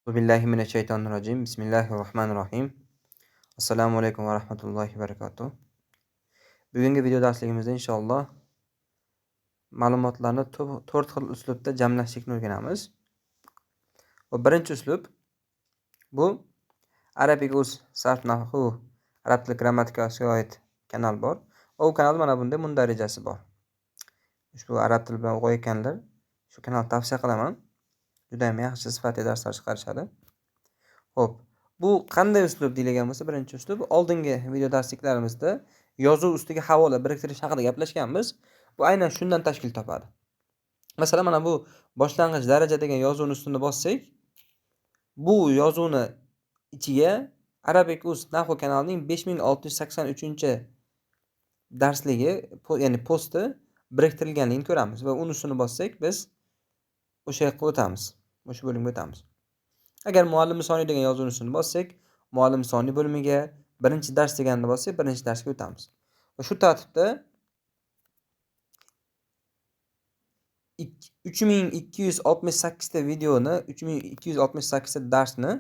Billahi Bismillahirrohmanirrohim. Assalomu alaykum va rahmatullohi va barakatuh. Bugungi video darsligimizda inshaalloh ma'lumotlarni 4 xil uslubda jamlashlikni o'rganamiz. Va birinchi uslub bu Arabic.uz sarf nahvu arab tili grammatikasiga oid kanal bor. Va u kanalda mana bunday mundarijasi bor. Ushbu arab tili bilan o'qiyotganlar shu kanalni tavsiya qilaman. Juda ham yaxshi sifatli darslar chiqarishadi. Xo'p, bu qanday uslub deyilgan bo'lsa, birinchi uslub oldingi video darsliklarimizda yozuv ustiga havola biriktirish haqida gaplashganmiz. Bu aynan shundan tashkil topadi. Masalan, mana bu boshlang'ich daraja degan yozuvni ustini bossak, bu yozuvni ichiga Arabic.uz nahvu kanalining 5683-darsligi, ya'ni posti biriktirilganligini ko'ramiz va uni ustini bossak, biz o'sha yoqqa o'tamiz. O'sha bo'limga o'tamiz. Agar muallim soni degan yozuvni ustini bossak, muallim soni bo'limiga, birinchi dars deganni bossak, birinchi darsga o'tamiz. Va shu tartibda 3268 ta videoni, 3268 ta darsni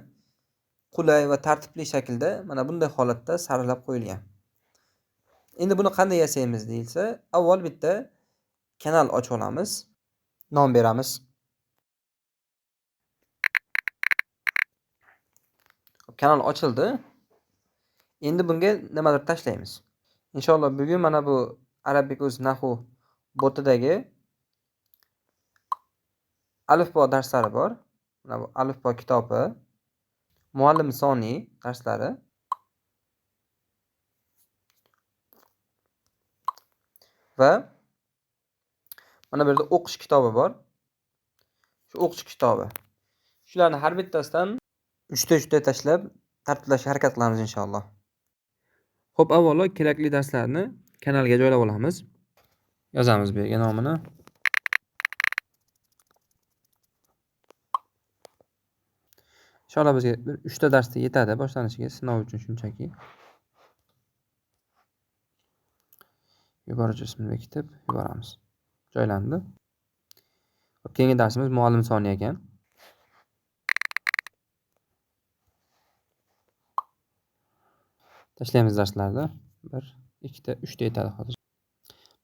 qulay va tartibli shaklda mana bunday holatda saralab qo'yilgan. Endi buni qanday yasaymiz deyilsa, avval bitta kanal ochib olamiz, nom beramiz. Kanal ochildi. Endi bunga nimadir tashlaymiz. Inshaalloh bugun mana bu Arabic.uz nahvu botidagi alifbo darslari bor. Mana bu alifbo kitobi, muallim soni darslari va mana bu yerda o'qish kitobi bor. Shu o'qish kitobi. Shularni har bittasidan 3 ta tashlab tartiblashga harakat qilamiz inshaalloh. Xo'p, avvalo kerakli darslarni kanalga joylab olamiz. Yozamiz bu yerga nomini. Inshaalloh bizga 3 ta darsda yetadi boshlanishiga, sinov uchun shunchaki. Yuborish ismini bekitib yuboramiz. Joylandi. Keyingi darsimiz muallim soni ekan. Tashlaymiz darslarda. 1, 2 ta, 3 ta yetadi hozir.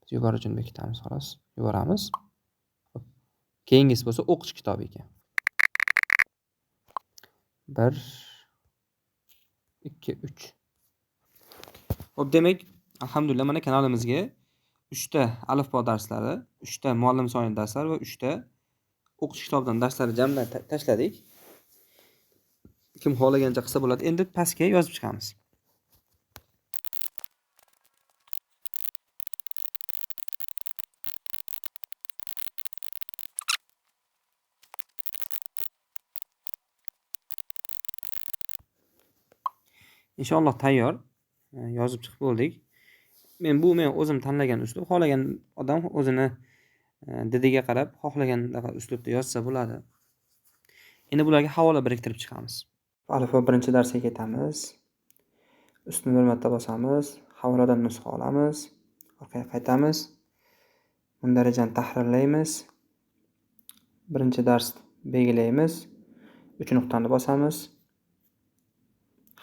Biz yuborish uchun bekitamiz xolos. Yuboramiz. Keyingisi bo'lsa o'qish kitobi ekan. 1, 2, 3. Xo'p, demak, alhamdulillah mana kanalimizga 3 ta alifbo darslari, 3 ta muallim soni darslari va 3 ta o'qish kitobidan darslarni jamlab tashladik. Kim xohlagancha qilsa bo'ladi. Endi pastga yozib chiqamiz. Inshaalloh tayyor. Yozib chiqib bo'ldik. Men o'zim tanlagan uslub. Xohlagan odam o'zini didiga qarab xohlagan uslubda yozsa bo'ladi. Endi bularga havola biriktirib chiqamiz. Alifbo birinchi darsga ketamiz. Ustini bir marta bosamiz, havoladan nusxa olamiz, orqaga qaytamiz. Mundarijani tahrirlaymiz. Birinchi dars belgilaymiz. 3 nuqtani bosamiz.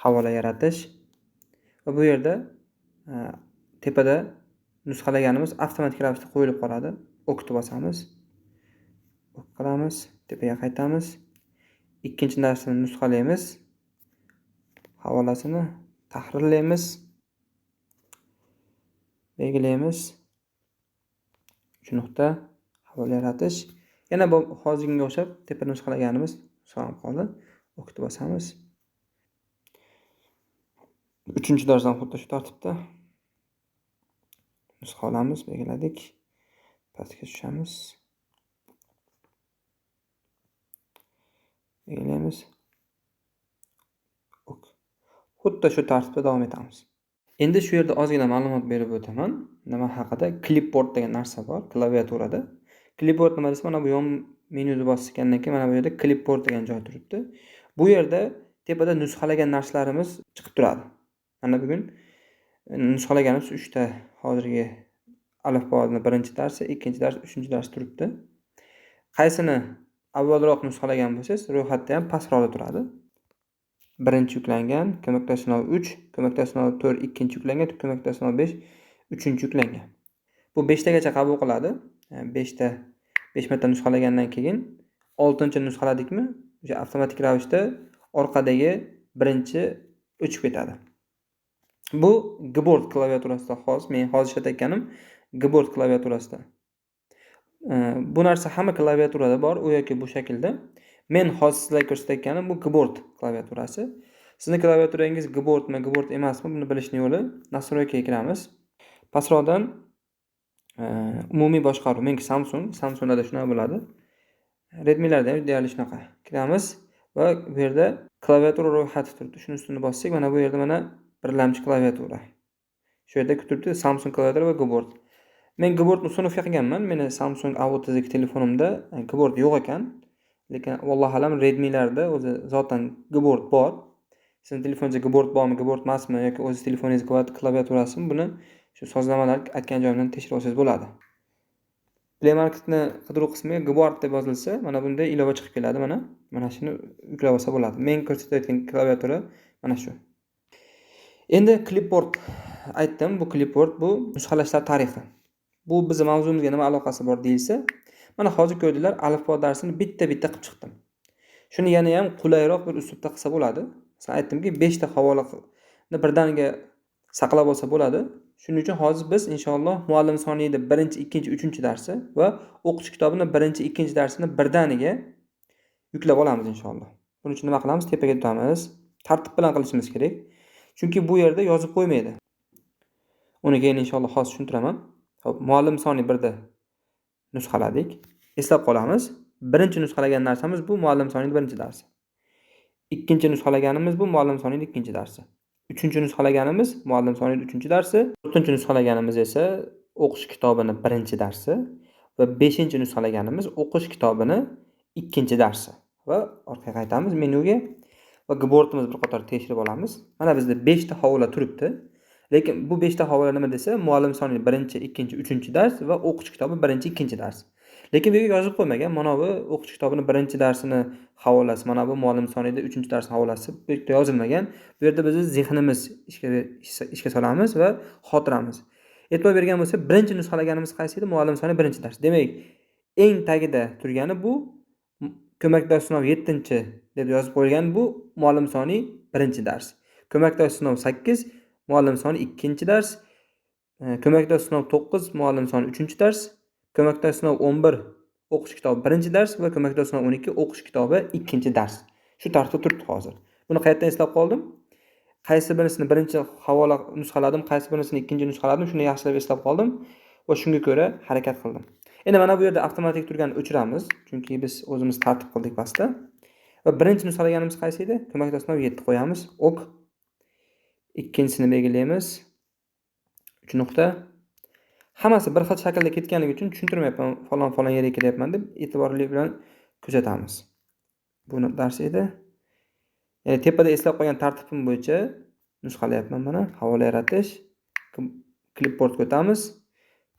Havola yaratish. Va bu yerda tepada nusxalaganimiz avtomatik ravishda qo'yilib qoladi. O'qitib bosamiz. O'q qilamiz, tepaga qaytamiz. Ikkinchi darsni nusxalaymiz. Havolasini tahrirlaymiz. Belgilaymiz. 3 nuqta havola yaratish. Yana bu hozirgiga o'xshab tepa nusxalaganimiz sog'ib qoldi. O'qitib bosamiz. 3-darsdan xuddi shu tartibda nusxa olamiz, belgiladik. Pastga tushamiz. Belgilaymiz. Xuddi shu tartibda davom etamiz. Endi shu yerda ozgina ma'lumot berib o'taman. Nima haqida? Clipboard degan narsa bor klaviaturada. Clipboard nima desa, mana bu yon menyuni bosgandan keyin mana bu yerda clipboard degan joy turibdi. Bu yerda tepada nusxalagan narsalarimiz chiqib turadi. Mana bugun nusxalaganimiz 3 ta hozirgi alifboning birinchi darsi, ikkinchi dars, 3-dars turibdi. Qaysini avvalroq nusxalagan bo'lsangiz, ro'yxatda ham pastroqda turadi. Birinchi yuklangan, ko'makdosh sinov 3, ko'makdosh sinov 4 ikkinchi yuklangan, ko'makdosh sinov 5 uchinchi yuklangan. Bu 5 tagacha qabul qiladi. 5 marta nusxalagandan keyin 6-chi nusxaladikmi, o'sha avtomatik ravishda orqadagi birinchi o'chib ketadi. Bu keyboard klaviaturasida xos. Men hozir ishlatayotganim keyboard klaviaturasida. Bu narsa hamma klaviaturada bor, u yoki bu shaklda. Men hozir sizlarga ko'rsatayotganim bu keyboard klaviaturasi. Sizning klaviaturangiz keyboardmi, keyboard emasmi, buni bilishning yo'li nastroykaga kiramiz. Pastroqdan umumiy boshqaruv. Menki Samsunglarda shunaqa bo'ladi. Redmilarda ham deyarli shunaqa. Kiramiz va bu yerda klaviatura ro'yxati turibdi. Shuni ustini bossak, mana bu yerda mana birlamchi klaviatura. Shu yerda turibdi Samsung klaviatura va keyboard. Men keyboardni sunufga qilganman. Meni Samsung A30 telefonimda keyboard yo'q ekan. Lekin vallohu alam Redmilarda o'zi zotan keyboard bor. Sizning telefoningizda keyboard bormi, keyboard emasmi yoki o'z telefoningizga klaviaturasimi, buni shu sozlamalar aytgan joyimdan tekshirib olsangiz bo'ladi. Play Marketni qidiruv qismiga keyboard deb yozilsa, mana bunday ilova chiqib keladi mana. Mana shuni yuklab olsa bo'ladi. Men ko'rsatayotgan klaviatura mana shu. Endi clipboard aytdim, bu clipboard bu nusxalashlar tarixi. Bu bizning mavzumizga nima aloqasi bor deyilsa, mana hozir ko'rdinglar, alifbo darsini bitta-bitta qilib chiqdim. Shuni yana ham qulayroq bir uslubda qilsa bo'ladi. Masalan, aytdimki 5 ta havolani birdaniga saqlab olsa bo'ladi. Shuning uchun hozir biz inshaalloh muallim soniyda 1, 2, 3 darsi va o'qish kitobini 1, 2 darsini birdaniga yuklab olamiz inshaalloh. Buning uchun nima qilamiz? Tepaga o'tamiz. Tartib bilan qilishimiz kerak. Chunki bu yerda yozib qo'ymaydi. Uni keyin inshaalloh hozir tushuntiraman. Xo'p, muallim soni 1 da nusxaladik. Eslab qolamiz. Birinchi nusxalagan narsamiz bu muallim soniyning birinchi darsi. Ikkinchi nusxalaganimiz bu muallim soniyning ikkinchi darsi. Uchinchi nusxalaganimiz muallim soniyning uchinchi darsi. To'rtinchi nusxalaganimiz esa o'qish kitobini birinchi darsi va beshinchi nusxalaganimiz o'qish kitobini ikkinchi darsi. Va orqaga qaytamiz menyuga va keyboardimiz bir qator tekshirib olamiz. Mana bizda 5 ta havola turibdi. Lekin bu 5 ta havola nima desa, muallim sonining 1, 2, 3 dars va o'qish kitobi 1, 2 dars. Lekin bu yerga yozib qo'ymagan. Mana bu o'qish kitobining 1-darsini havolasi, mana bu muallim soniyda 3-darsning havolasi bu yerda yozilmagan. Bu yerda bizning zehnimiz ishga solamiz va xotiramiz. E'tibor bergan bo'lsa, birinchi nusxalaganimiz qaysi edi? Muallim soni 1-dars. Demak, eng tagida turgani bu ko'makdosh sinov 7 deb yozib qo'yilgan bu muallim soni 1-dars. Ko'makdosh sinov 8 muallim soni 2-dars. Ko'makdosh sinov 9 muallim soni 3-dars. Ko'makdosh sinov 11 o'qish kitobi 1-dars va ko'makdosh sinov 12 o'qish kitobi 2-dars. Shu tartibda turibdi hozir. Buni qayerdan eslab qoldim? Qaysi birisini birinchi havola nusxaladim, qaysi birisini ikkinchi nusxaladim, shuni yaxshilab eslab qoldim va shunga ko'ra harakat qildim. Endi mana bu yerda avtomatik turganini o'chiramiz, chunki biz o'zimiz tartib qildik pastda. Va birinchi nusxalaganimiz qaysi edi? Ko'makdosh sinov 7 qo'yamiz. Ok. Ikkinchisini belgilaymiz. 3 nuqta. Hammasi bir xil shaklda ketganligi uchun tushuntirmayapman, falon yerga kelyapman deb e'tiborli bilan kuzatamiz. Buni dars edi. Ya'ni tepada eslab qolgan tartibim bo'yicha nusxalayapman mana. Havola yaratish, clipboardga o'tamiz.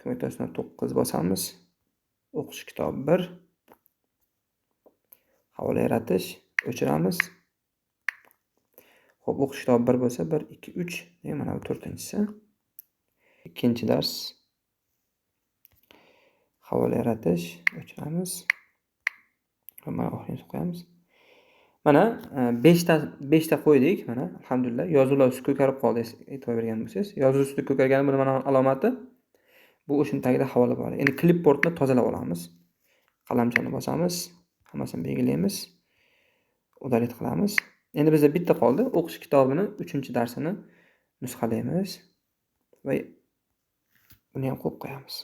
Ko'makdosh sinov 9 bosamiz. O'qish kitobi 1. Havola yaratish, o'chiramiz. Xo'p, o'qish kitobi 1 bo'lsa 1, 2, 3, mana bu 4-inchisi. Ikkinchi dars. Havola yaratish, o'chiramiz. Mana oxirgi qo'yamiz. Mana 5 ta qo'ydik, mana alhamdulillah. Yozuvlar usti ko'karib qoldi, e'tibor bergan bo'lsangiz. Yozuv usti ko'kargani buni mana alomati. Bu o'shining tagida havola bor. Endi clipboardni tozalab olamiz. Qalamchani bosamiz, hammasini belgilaymiz. Udalit qilamiz. Endi bizda bitta qoldi. O'qish kitobining 3-darsini nusxalaymiz va buni ham qo'yib qo'yamiz.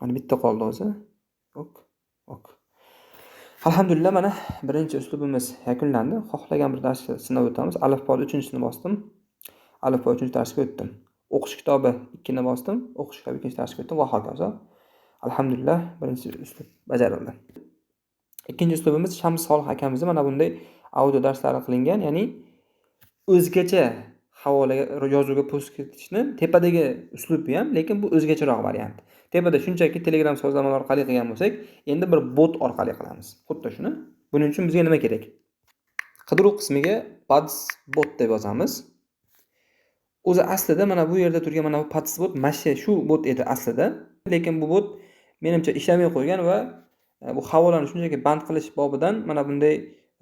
Mana bitta qoldi o'zi. Ok. Alhamdulillah mana birinchi uslubimiz yakunlandi. Xohlagan bir darsga sinab o'tamiz. Alifbo 3-sini bosdim. Alifbo 3-darsga o'tdim. O'qish kitobi 2ni bosdim. O'qish kitobi 2-darsga o'tdim va hokazo. Alhamdulillah birinchi uslub bajarildi. Ikkinchi uslubimiz Shams Solih akamizning mana bunday audio darslari qilingan, ya'ni o'zgacha havolaga yozuvga post kiritishni tepadagi uslubi ham, lekin bu o'zgacharoq variant. Tepada shunchaki Telegram sozlamalar orqali qilgan bo'lsak, endi bir bot orqali qilamiz. Xuddi shuni. Buning uchun bizga nima kerak? Qidiruv qismiga Padsbot deb yozamiz. O'zi aslida mana bu yerda turgan mana bu Padsbot shu bot edi aslida. Lekin bu bot menimcha ishlamay qo'ygan va bu havolani shunchaki band qilish bobidan mana bunday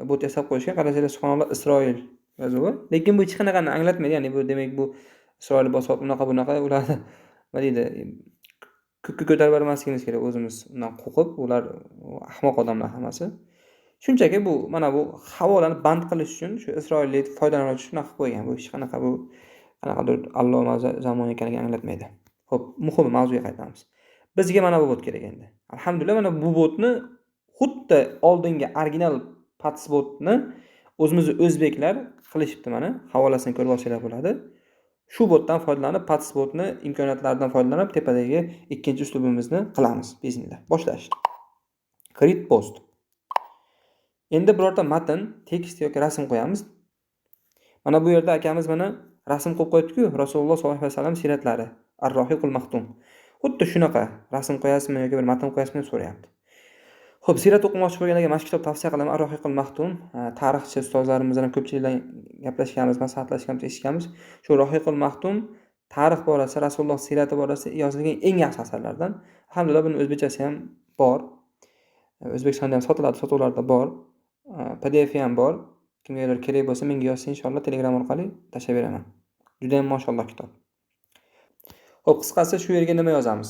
bot yasab qo'yishgan. Qarasanglar, subhanalloh, Isroil yozuvi. Lekin bu hech qanaqani anglatmaydi. Ya'ni bu demak bu Isroil bosib bunaqa ular nima deydi? Ko'tarib bermasligimiz kerak o'zimiz undan qo'rqib, ular ahmoq odamlar hammasi. Shunchaki bu mana bu havolani band qilish uchun shu isroillik foydalanuvchi shunaqa qo'ygan. Bu hech qanaqa bu qanaqadir Alloh zamoni ekanligini anglatmaydi. Xo'p, muhim mavzuga qaytamiz. Bizga mana bu bot kerak endi. Alhamdulillah, mana bu botni xuddi oldingi original Padsbotni o'zimiz o'zbeklar qilishibdi mana. Havolasini ko'rib olsanglar bo'ladi. Shu botdan foydalanib, Padsbotni imkoniyatlaridan foydalanib, tepadagi ikkinchi uslubimizni qilamiz. Bismillah. Boshlash. Create post. Endi birorta matn, tekst yoki rasm qo'yamiz. Mana bu yerda akamiz mana rasm qo'yib qo'yibdi-ku, Rasululloh sollallohu alayhi vasallam siratlari, Ar-Rohiqul Maxtum. Xuddi shunaqa rasm qo'yasizmi yoki bir matn qo'yasizmi deb so'rayapti. Xo'p, sirat o'qimoqchi bo'lganlarga mana shu kitob tavsiya qilaman. Ar-Rohiqul Maxtum. Tarixchi ustozlarimiz bilan ko'pchiliklar gaplashganmiz, maslahatlashganmiz, eshitganmiz. Shu Rohiqul Maxtum tarix borasida, Rasululloh sirati borasida yozilgan eng yaxshi asarlardan. Alhamdulillah, buni o'zbekchasi ham bor. O'zbekistonda ham sotiladi, sotuvlarda bor. PDF ham bor. Kimgadir kerak bo'lsa, menga yozsa, inshaalloh Telegram orqali tashlab beraman. Juda ham mashalloh kitob. Xo'p, qisqasi shu yerga nima yozamiz?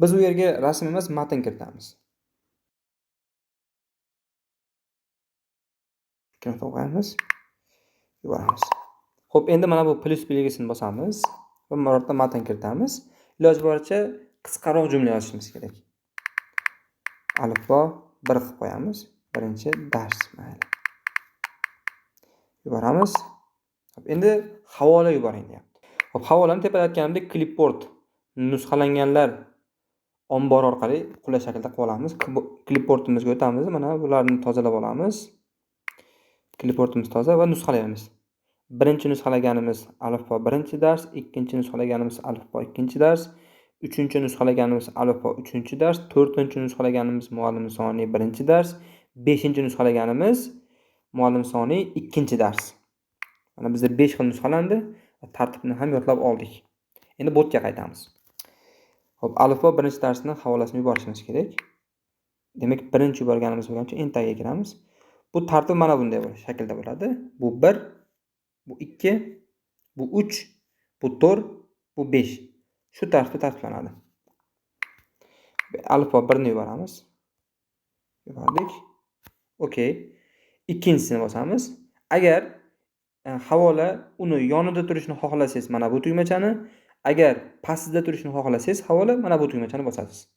Biz u yerga rasm emas, matn kiritamiz. Qo'yamiz, yuboramiz. Xo'p, endi mana bu plus belgisini bosamiz va marotaba matn kiritamiz. Iloji boricha qisqaroq jumla yozishimiz kerak. Alifbo 1 qilib qo'yamiz. Birinchi dars. Mayli. Yuboramiz. Xo'p, endi havola yuboring deyapti. Xo'p, havolani tepada aytganimdek Clipboard nusxalanganlar ombor orqali qulay shaklda qilib olamiz. Clipboardimizga o'tamiz. Mana bularni tozalab olamiz. Clipboardimiz toza va nusxalaymiz. Birinchi nusxalaganimiz alifbo birinchi dars, ikkinchi nusxalaganimiz alifbo ikkinchi dars, uchinchi nusxalaganimiz alifbo uchinchi dars, to'rtinchi nusxalaganimiz muallim soniy birinchi dars, beshinchi nusxalaganimiz muallim soniy ikkinchi dars. Mana bizda 5 xil nusxalandi va tartibni ham yodlab oldik. Endi botga qaytamiz. Xo'p, alifbo birinchi darsning havolasini yuborishimiz kerak. Demak, birinchi yuborganimiz bo'lgan uchun entaga kiramiz. Bu tartib mana bunday shaklda bo'ladi. Bu 1, bu 2, bu 3, bu 4, bu 5. Shu tartibda tartiblanadi. Alifbo 1 ni yuboramiz. Yubordik. Okey. Ikkinchisini bosamiz. Agar havola uni yonida turishni xohlasangiz, mana bu tugmachani, agar pastida turishni xohlasangiz, havola mana bu tugmachani bosasiz.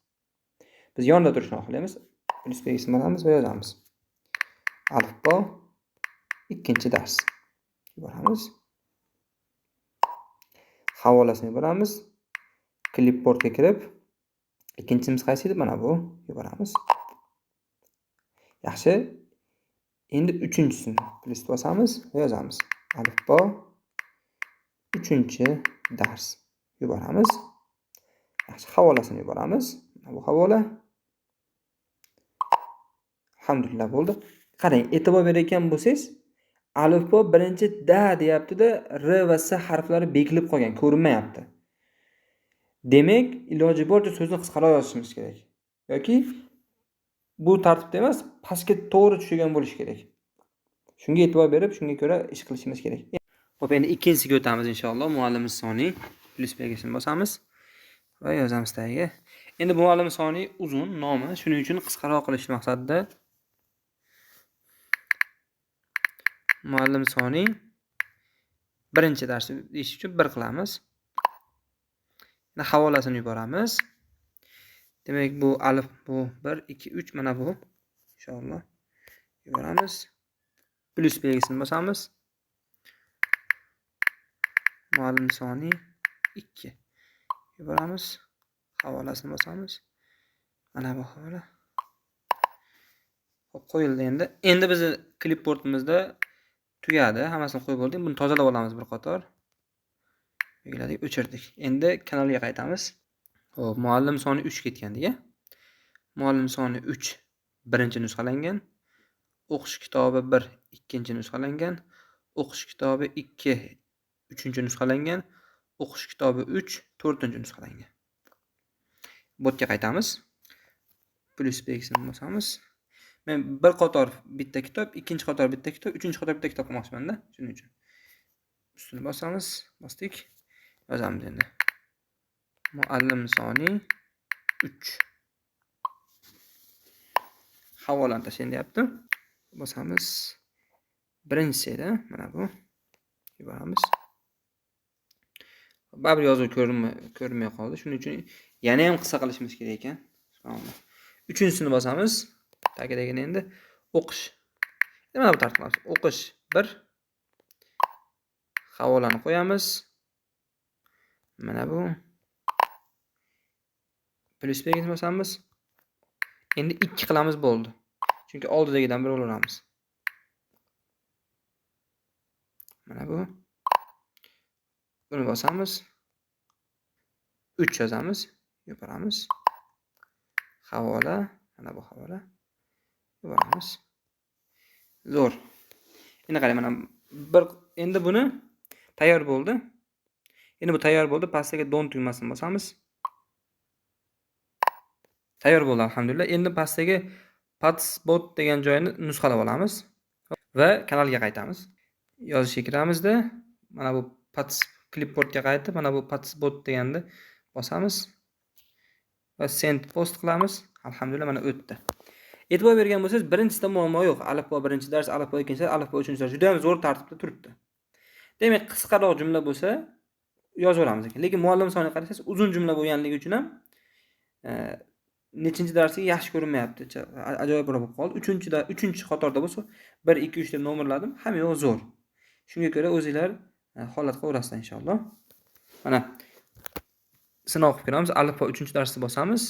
Biz yonida turishni xohlaymiz. Plus belgisini bosamiz va yozamiz. Alifbo ikkinchi dars. Yuboramiz. Havolasini yuboramiz. Clipboardga kirib, ikkinchimiz qaysi edi? Mana bu. Yuboramiz. Yaxshi. Endi uchinchisini plus bosamiz va yozamiz. Alifbo uchinchi dars. Yuboramiz. Yaxshi, havolasini yuboramiz. Bu havola. Alhamdulillah bo'ldi. Qarang, e'tibor berayotgan bo'lsangiz, alifbo birinchi da deyapti-da, r va s harflari bekilib qolgan, ko'rinmayapti. Demak, iloji boricha so'zni qisqaroq yozishimiz kerak. Yoki bu tartibda emas, pastga to'g'ri tushigan bo'lishi kerak. Shunga e'tibor berib, shunga ko'ra ish qilishimiz kerak. Xo'p, endi ikkinchisiga o'tamiz inshaalloh. Muallim soniy plus belgisini bosamiz va yozamiz tagiga. Endi muallim soniy uzun nomi, shuning uchun qisqaroq qilish maqsadida muallim soniy birinchi dars deyish uchun 1 qilamiz. Havolasini yuboramiz. Demak, bu alif, bu 1, 2, 3 mana bu. Inshaalloh yuboramiz. Plus belgisini bosamiz. Muallim soniy 2 yuboramiz. Havolasini bosamiz. Mana bu havola. Xo'p, qo'yildi endi. Endi bizni clipboardimizda tugadi. Hammasini qo'yib bo'ldik. Buni tozalab olamiz bir qator. belgiladik, o'chirdik. Endi kanalga qaytamiz. Xo'p, muallim soni 3 ketgan deya. Muallim soni 3 birinchi nusxalangan. O'qish kitobi 1 ikkinchi nusxalangan. O'qish kitobi 2 uchinchi nusxalangan. O'qish kitobi 3 to'rtinchi nusxalangan. Botga qaytamiz. Plus belgisini bosamiz. Men bir qator bitta kitob, ikkinchi qator bitta kitob, uchinchi qator bitta kitob qilmoqchiman-da, shuning uchun. Ustini bosamiz, bosdik. Yozamiz endi. Muallim soni 3. Havolani tashlang deyapti. Bosamiz. Birinchisi-da, mana bu. Yuboramiz. Baribir yozuv ko'rinmay qoldi. Shuning uchun yana ham qisqa qilishimiz kerak ekan. Subhanalloh. Uchinchisini bosamiz. Tagidagini endi o'qish. Mana bu tartibimiz. O'qish 1. Havolani qo'yamiz. Mana bu. Plus belgisini bosamiz. Endi 2 qilamiz bo'ldi. Chunki oldidagidan bir olamiz. Mana bu. Buni bosamiz. 3 yozamiz. Yuboramiz. Havola. Mana bu havola. Yuboramiz. Zo'r. Endi qarang, mana endi buni tayyor bo'ldi. Endi bu tayyor bo'ldi. Pastiga don tugmasini bosamiz. Tayyor bo'ldi, alhamdulillah. Endi pastiga Patsbot degan joyini nusxalab olamiz va kanalga qaytamiz. Yozishga kiramizda, mana bu Clipboardga qaytib, mana bu Patsbot deganni bosamiz va send post qilamiz. Alhamdulillah, mana o'tdi. E'tibor bergan bo'lsangiz, birinchisida muammo yo'q. Alifbo birinchi dars, alifbo ikkinchi dars, alifbo uchinchi dars juda ham zo'r tartibda turibdi. Demak, qisqaroq jumla bo'lsa yozaveramiz ekan. Lekin muallim soniga qarasangiz, uzun jumla bo'lganligi uchun ham nechinchi darsga yaxshi ko'rinmayapti. Ajoyibroq bo'lib qoldi. Uchinchi qatorda bo'lsa 1 2 3 deb nomerladim. Hamma yo'q zo'r. Shunga ko'ra o'zingizlar holat qilaverasizlar inshaalloh. Mana sinov qilib ko'ramiz. Alifbo 3-darsni bosamiz.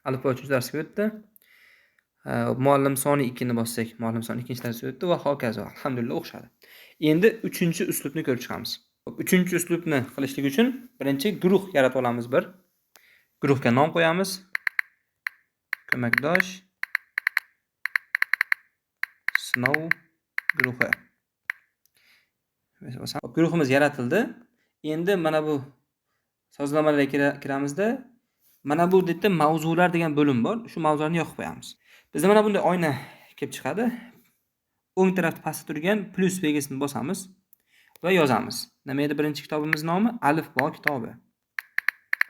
Alifbo 3-darsga o'tdi. Muallim soni 2 ni bossak, muallim soni 2-darsga o'tdi va hokazo. Alhamdulillah o'xshadi. Endi 3-uslubni ko'rib chiqamiz. 3-uslubni qilishlik uchun birinchi guruh yaratib olamiz bir. Guruhga nom qo'yamiz. Ko'makdosh sinov guruhi. Guruhimiz yaratildi. Endi mana bu sozlamalarga kiramizda. Mana bu yerda mavzular degan bo'lim bor. Shu mavzularni yoqib qo'yamiz. Bizda mana bunday oyna kelib chiqadi. O'ng tarafda pastda turgan plus belgisini bosamiz va yozamiz. Nima edi birinchi kitobimiz nomi? Alifbo kitobi.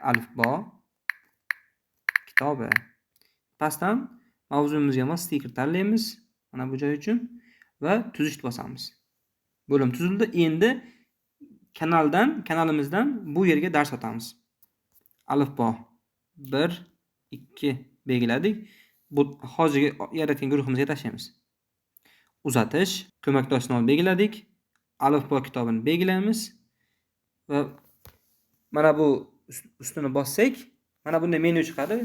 Alifbo kitobi. Pastdan mavzumizga mos stiker tanlaymiz. Mana bu joy uchun va tuzishni bosamiz. Bo'lim tuzildi. Endi kanalimizdan bu yerga dars otamiz. Alifbo 1 2 belgiladik. Bu hozirgi yaratgan guruhimizga tashlaymiz. Uzatish, ko'makdosh sinov belgiladik. Alifbo kitobini belgilaymiz va mana bu ustini bossak, mana bunday menu chiqadi.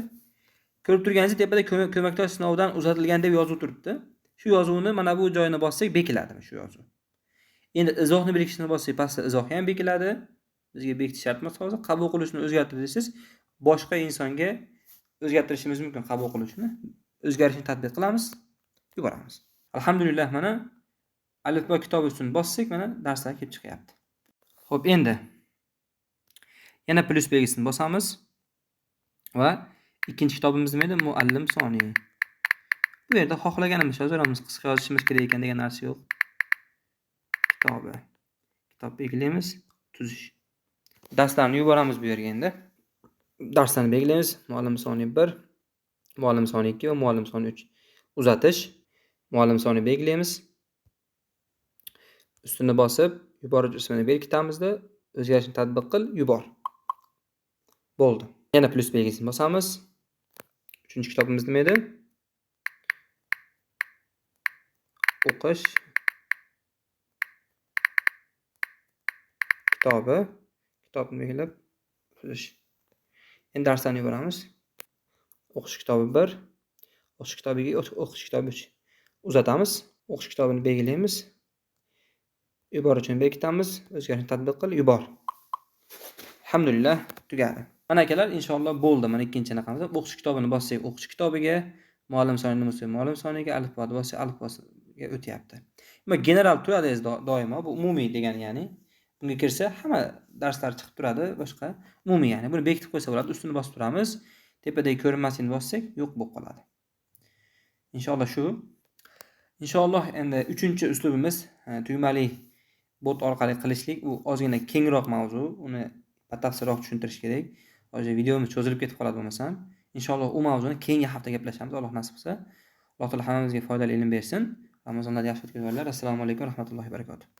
Ko'rib turganingizdek, tepada ko'makdosh sinovdan uzatilgan deb yozuv turibdi. Shu yozuvni mana bu joyini bossak bekiladi shu yozuv. Endi izohni berkitishni bossak, pastda izoh ham bekiladi. Bizga bekitish shart emas hozir. Qabul qilishni o'zgartirib desiz, boshqa insonga o'zgartirishimiz mumkin qabul qilishni. O'zgarishni tatbiq qilamiz, yuboramiz. Alhamdulillah, mana alifbo kitobi ustini bossak, mana darslar kelib chiqyapti. Xo'p, endi yana plus belgisini bosamiz va ikkinchi kitobimiz nima edi? Muallim soni. Bu yerda xohlaganimiz yozamiz, qisqa yozishimiz kerak ekan degan narsa yo'q. Kitobi. Kitob belgilaymiz, tuzish. Darslarni yuboramiz bu yerga endi. Darslarni belgilaymiz. Muallim soni 1, muallim soni 2 va muallim soni 3. Uzatish. Muallim soni belgilaymiz. Ustini bosib, yuborish ismini belgitamizda, o'zgarishni tatbiq qil, yubor. Bo'ldi. Yana plus belgisini bosamiz. 3-kitobimiz nima edi? O'qish kitobi. Kitobni belgilab tuzish. Endi darslarni yuboramiz. O'qish kitobi 1, o'qish kitobi 2, o'qish kitobi 3. Uzatamiz. O'qish kitobini belgilaymiz. Yubor uchun bekitamiz. O'zgarishni tatbiq qil, yubor. Alhamdulillah tugadi. Mana akalar, inshaalloh bo'ldi. Mana ikkinchi anaqamiz. O'qish kitobini bossak, o'qish kitobiga, muallim soniga bo'lsa, muallim soniga, alifboni bossak, alifbosiga o'tyapti. General turadi doimo. Bu umumiy degani, ya'ni bunga kirsa hamma darslar chiqib turadi, boshqa umumiy, ya'ni buni bekitib qo'ysa bo'ladi. Ustini bosib turamiz. Tepadagi ko'rinmasligini bossak, yo'q bo'lib qoladi. Inshaalloh shu. Inshaalloh endi 3-uslubimiz tugmali bot orqali qilishlik. U ozgina kengroq mavzu. Uni batafsilroq tushuntirish kerak. Hozir videomiz cho'zilib ketib qoladi bo'lmasam. Inshaalloh u mavzuni keyingi hafta gaplashamiz, Alloh nasib qilsa. Alloh taolo hammamizga foydali ilm bersin. Ramazonlar yaxshi o'tkazinglar. Assalomu alaykum va rahmatullohi va barakatuh.